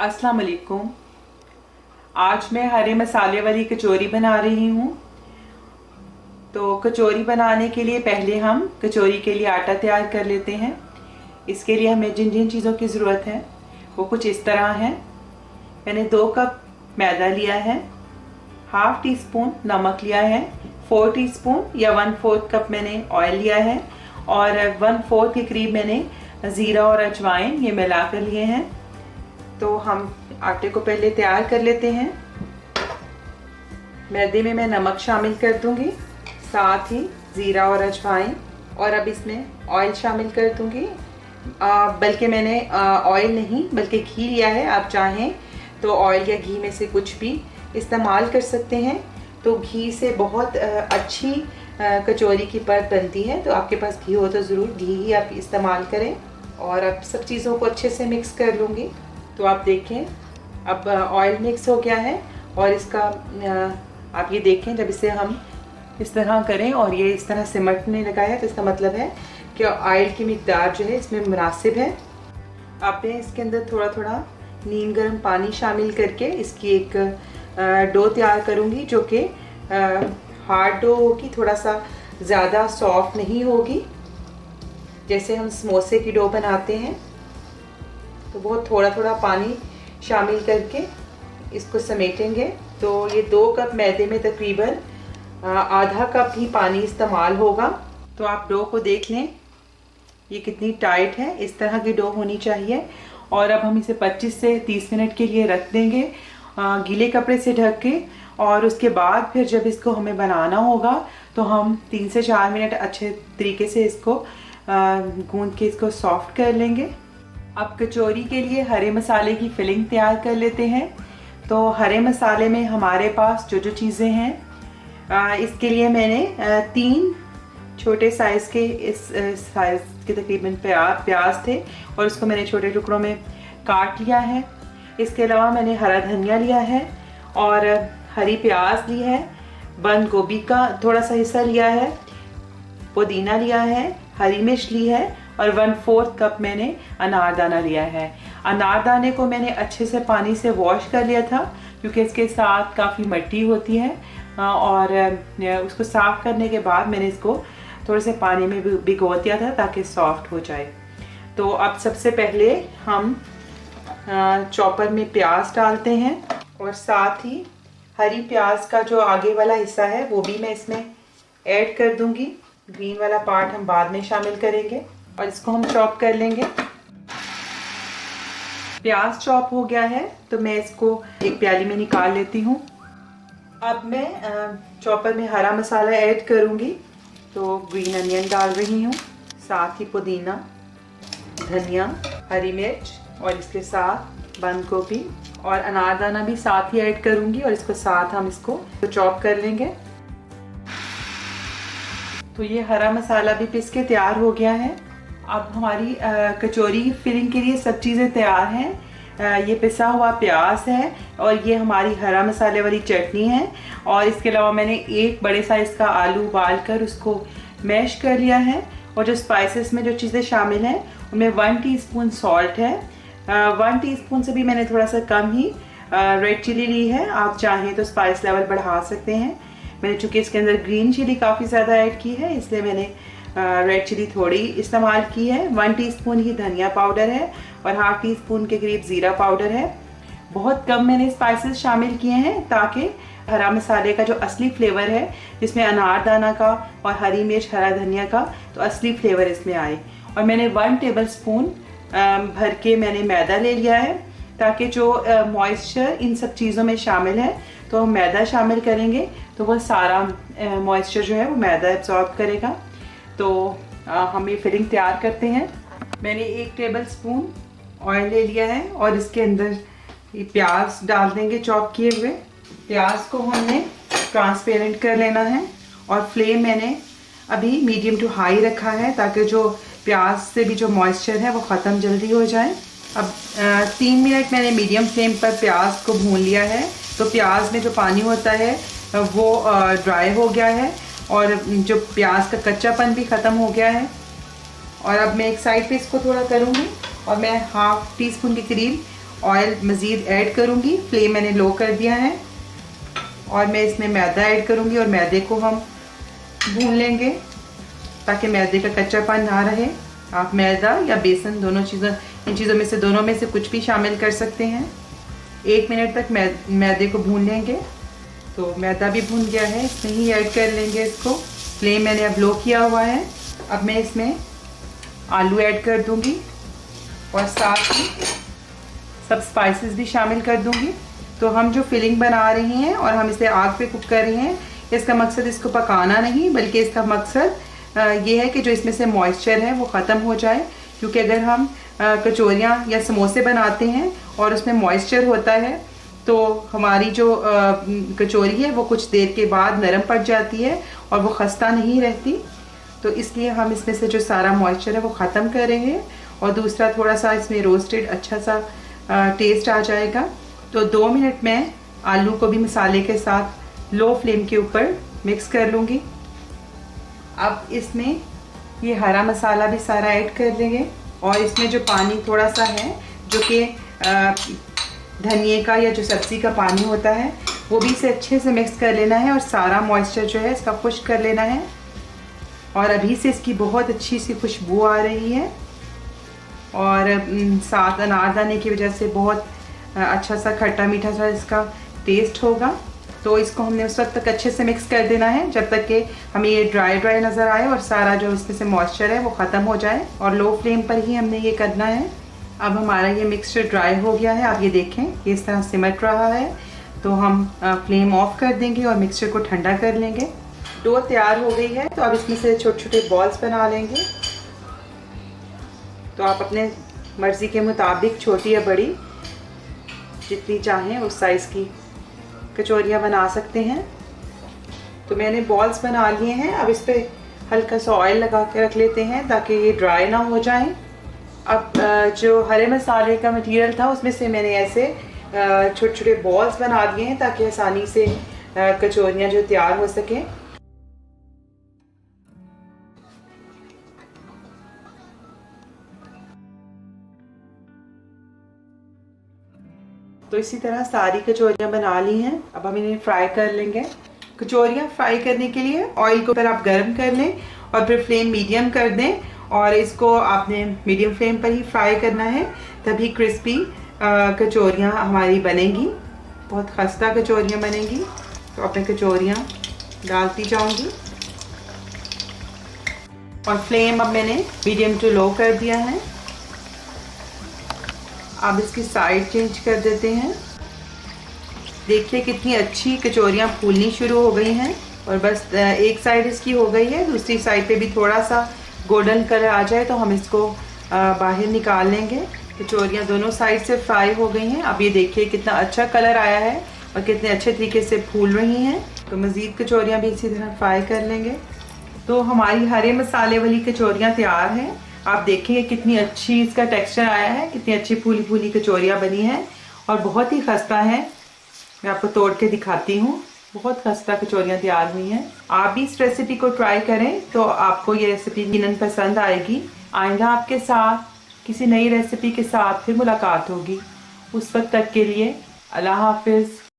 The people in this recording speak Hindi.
अस्सलाम वालेकुम। आज मैं हरे मसाले वाली कचौरी बना रही हूँ। तो कचौरी बनाने के लिए पहले हम कचौरी के लिए आटा तैयार कर लेते हैं। इसके लिए हमें जिन जिन चीज़ों की ज़रूरत है वो कुछ इस तरह है। मैंने 2 कप मैदा लिया है, ½ टीस्पून नमक लिया है, 4 टीस्पून या 1/4 कप मैंने ऑयल लिया है और 1/4 के करीब मैंने ज़ीरा और अजवाइन ये मिला कर लिए हैं। तो हम आटे को पहले तैयार कर लेते हैं। मैदे में मैं नमक शामिल कर दूंगी, साथ ही ज़ीरा और अजवाइन, और अब इसमें ऑयल शामिल कर दूंगी। बल्कि मैंने ऑयल नहीं बल्कि घी लिया है। आप चाहें तो ऑयल या घी में से कुछ भी इस्तेमाल कर सकते हैं। तो घी से बहुत अच्छी कचौरी की परत बनती है। तो आपके पास घी हो तो ज़रूर घी ही आप इस्तेमाल करें। और अब सब चीज़ों को अच्छे से मिक्स कर लूँगी। तो आप देखें अब ऑयल मिक्स हो गया है और इसका आप ये देखें जब इसे हम इस तरह करें और ये इस तरह सिमटने लगा है तो इसका मतलब है कि ऑयल की मिकदार जो है इसमें मुनासिब है। अब मैं इसके अंदर थोड़ा थोड़ा नीम गर्म पानी शामिल करके इसकी एक डो तैयार करूँगी, जो कि हार्ड डो होगी, थोड़ा सा ज़्यादा सॉफ्ट नहीं होगी। जैसे हम समोसे की डो बनाते हैं तो बहुत थोड़ा थोड़ा पानी शामिल करके इसको समेटेंगे। तो ये 2 कप मैदे में तकरीबन ½ कप ही पानी इस्तेमाल होगा। तो आप डो को देख लें ये कितनी टाइट है, इस तरह की डो होनी चाहिए। और अब हम इसे 25 से 30 मिनट के लिए रख देंगे गीले कपड़े से ढक के। और उसके बाद फिर जब इसको हमें बनाना होगा तो हम 3 से 4 मिनट अच्छे तरीके से इसको गूंद के इसको सॉफ्ट कर लेंगे। अब कचौरी के लिए हरे मसाले की फिलिंग तैयार कर लेते हैं। तो हरे मसाले में हमारे पास जो जो चीज़ें हैं इसके लिए मैंने 3 छोटे साइज़ के इस साइज़ के तकरीबन प्याज थे और उसको मैंने छोटे टुकड़ों में काट लिया है। इसके अलावा मैंने हरा धनिया लिया है और हरी प्याज ली है, बंद गोभी का थोड़ा सा हिस्सा लिया है, पुदीना लिया है, हरी मिर्च ली है और 1/4 कप मैंने अनारदाना लिया है। अनारदाने को मैंने अच्छे से पानी से वॉश कर लिया था क्योंकि इसके साथ काफ़ी मिट्टी होती है और उसको साफ़ करने के बाद मैंने इसको थोड़े से पानी में भिगो दिया था ताकि सॉफ्ट हो जाए। तो अब सबसे पहले हम चॉपर में प्याज डालते हैं और साथ ही हरी प्याज का जो आगे वाला हिस्सा है वो भी मैं इसमें ऐड कर दूंगी। ग्रीन वाला पार्ट हम बाद में शामिल करेंगे और इसको हम चॉप कर लेंगे। प्याज चॉप हो गया है तो मैं इसको एक प्याली में निकाल लेती हूँ। अब मैं चॉपर में हरा मसाला ऐड करूँगी। तो ग्रीन अनियन डाल रही हूँ, साथ ही पुदीना, धनिया, हरी मिर्च और इसके साथ बंद गोभी और अनारदाना भी साथ ही ऐड करूँगी और इसको साथ हम इसको चॉप कर लेंगे। तो ये हरा मसाला भी पिस के तैयार हो गया है। अब हमारी कचौरी की फिलिंग के लिए सब चीज़ें तैयार हैं। ये पिसा हुआ प्याज है और ये हमारी हरा मसाले वाली चटनी है और इसके अलावा मैंने 1 बड़े साइज़ का आलू उबाल कर उसको मैश कर लिया है। और जो स्पाइसेस में जो चीज़ें शामिल हैं उनमें 1 टीस्पून सॉल्ट है, 1 टीस्पून से भी मैंने थोड़ा सा कम ही रेड चिली ली है। आप चाहें तो स्पाइस लेवल बढ़ा सकते हैं। मैंने चूँकि इसके अंदर ग्रीन चिली काफ़ी ज़्यादा ऐड की है इसलिए मैंने रेड चिली थोड़ी इस्तेमाल की है। 1 टीस्पून ही धनिया पाउडर है और ½ टीस्पून के करीब ज़ीरा पाउडर है। बहुत कम मैंने स्पाइसेस शामिल किए हैं ताकि हरा मसाले का जो असली फ्लेवर है जिसमें अनारदाना का और हरी मिर्च, हरा धनिया का, तो असली फ्लेवर इसमें आए। और मैंने 1 टेबलस्पून भर के मैंने मैदा ले लिया है ताकि जो मॉइस्चर इन सब चीज़ों में शामिल है तो हम मैदा शामिल करेंगे तो वह सारा मॉइस्चर जो है वो मैदा एब्जॉर्ब करेगा। तो हम ये फिलिंग तैयार करते हैं। मैंने 1 टेबलस्पून ऑयल ले लिया है और इसके अंदर ये प्याज डाल देंगे चॉप किए हुए। प्याज को हमने ट्रांसपेरेंट कर लेना है और फ्लेम मैंने अभी मीडियम टू हाई रखा है ताकि जो प्याज से भी जो मॉइस्चर है वो ख़त्म जल्दी हो जाए। अब 3 मिनट मैंने मीडियम फ्लेम पर प्याज को भून लिया है। तो प्याज में जो पानी होता है वो ड्राई हो गया है और जो प्याज का कच्चापन भी ख़त्म हो गया है। और अब मैं एक साइड पे इसको थोड़ा करूँगी और मैं ½ टीस्पून के करीब ऑयल मज़ीद ऐड करूँगी। फ्लेम मैंने लो कर दिया है और मैं इसमें मैदा ऐड करूँगी और मैदे को हम भून लेंगे ताकि मैदे का कच्चापन ना रहे। आप मैदा या बेसन दोनों चीज़ों, इन चीज़ों में से दोनों में से कुछ भी शामिल कर सकते हैं। 1 मिनट तक मैदे को भून लेंगे। तो मैदा भी भून गया है, इसमें ही ऐड कर लेंगे इसको। फ्लेम मैंने अब लो किया हुआ है। अब मैं इसमें आलू ऐड कर दूंगी और साथ ही सब स्पाइसेस भी शामिल कर दूंगी। तो हम जो फिलिंग बना रही हैं और हम इसे आग पे कुक कर रही हैं, इसका मकसद इसको पकाना नहीं, बल्कि इसका मकसद ये है कि जो इसमें से मॉइस्चर है वो ख़त्म हो जाए। क्योंकि अगर हम कचौरियाँ या समोसे बनाते हैं और उसमें मॉइस्चर होता है तो हमारी जो कचौरी है वो कुछ देर के बाद नरम पड़ जाती है और वो खस्ता नहीं रहती। तो इसलिए हम इसमें से जो सारा मॉइस्चर है वो ख़त्म करेंगे और दूसरा थोड़ा सा इसमें रोस्टेड अच्छा सा टेस्ट आ जाएगा। तो 2 मिनट में आलू को भी मसाले के साथ लो फ्लेम के ऊपर मिक्स कर लूँगी। अब इसमें ये हरा मसाला भी सारा ऐड कर देंगे और इसमें जो पानी थोड़ा सा है जो कि धनिए का या जो सब्ज़ी का पानी होता है वो भी इसे अच्छे से मिक्स कर लेना है और सारा मॉइस्चर जो है इसका खुश्क कर लेना है। और अभी से इसकी बहुत अच्छी सी खुशबू आ रही है और साथ अनारदाने की वजह से बहुत अच्छा सा खट्टा मीठा सा इसका टेस्ट होगा। तो इसको हमने उस वक्त तक अच्छे से मिक्स कर देना है जब तक कि हमें ये ड्राई ड्राई नज़र आए और सारा जो इसमें से मॉइस्चर है वो ख़त्म हो जाए। और लो फ्लेम पर ही हमने ये करना है। अब हमारा ये मिक्सचर ड्राई हो गया है। आप ये देखें ये इस तरह सिमट रहा है। तो हम फ्लेम ऑफ कर देंगे और मिक्सचर को ठंडा कर लेंगे। डो तैयार हो गई है। तो अब इसमें से छोटे छोटे बॉल्स बना लेंगे। तो आप अपने मर्ज़ी के मुताबिक छोटी या बड़ी जितनी चाहें उस साइज़ की कचौरियाँ बना सकते हैं। तो मैंने बॉल्स बना लिए हैं। अब इस पर हल्का सा ऑयल लगा के रख लेते हैं ताकि ये ड्राई ना हो जाए। अब जो हरे मसाले का मटेरियल था उसमें से मैंने ऐसे छोटे छोटे बॉल्स बना दिए हैं ताकि आसानी से कचौरियाँ जो तैयार हो सकें। तो इसी तरह सारी कचौरियाँ बना ली हैं। अब हम इन्हें फ्राई कर लेंगे। कचौरियाँ फ्राई करने के लिए ऑयल को फिर आप गर्म कर लें और फिर फ्लेम मीडियम कर दें और इसको आपने मीडियम फ्लेम पर ही फ्राई करना है, तभी क्रिस्पी कचौरियाँ हमारी बनेंगी, बहुत खस्ता कचौरियाँ बनेंगी। तो अपने कचौरियाँ डालती जाऊँगी और फ्लेम अब मैंने मीडियम टू लो कर दिया है। अब इसकी साइड चेंज कर देते हैं। देखिए कितनी अच्छी कचौरियाँ फूलनी शुरू हो गई हैं और बस एक साइड इसकी हो गई है, दूसरी साइड पे भी थोड़ा सा गोल्डन कलर आ जाए तो हम इसको बाहर निकाल लेंगे। कचौरियाँ दोनों साइड से फ्राई हो गई हैं। अब ये देखिए कितना अच्छा कलर आया है और कितने अच्छे तरीके से फूल रही हैं। तो मज़ीद कचौरियाँ भी इसी तरह फ्राई कर लेंगे। तो हमारी हरे मसाले वाली कचौरियाँ तैयार हैं। आप देखिए कितनी अच्छी इसका टेक्सचर आया है, कितनी अच्छी फूली फूली कचौरियाँ बनी हैं और बहुत ही खस्ता है। मैं आपको तोड़ के दिखाती हूँ। बहुत खस्ता कचौरियाँ तैयार हुई हैं। आप भी इस रेसिपी को ट्राई करें तो आपको ये रेसिपी यकीनन पसंद आएगी। आइंदा आपके साथ किसी नई रेसिपी के साथ फिर मुलाकात होगी। उस वक्त तक के लिए अल्लाह हाफिज़।